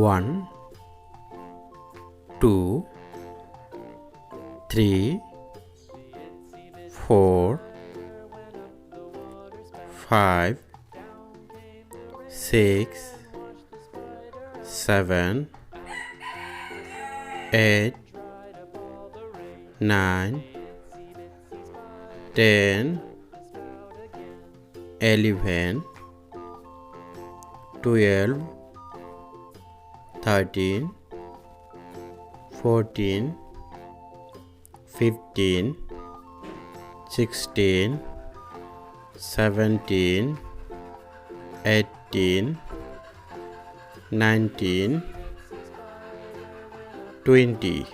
1 2 3 4 5 6 7 8 9 10 11 12 13 14 15 16 17 18 19 20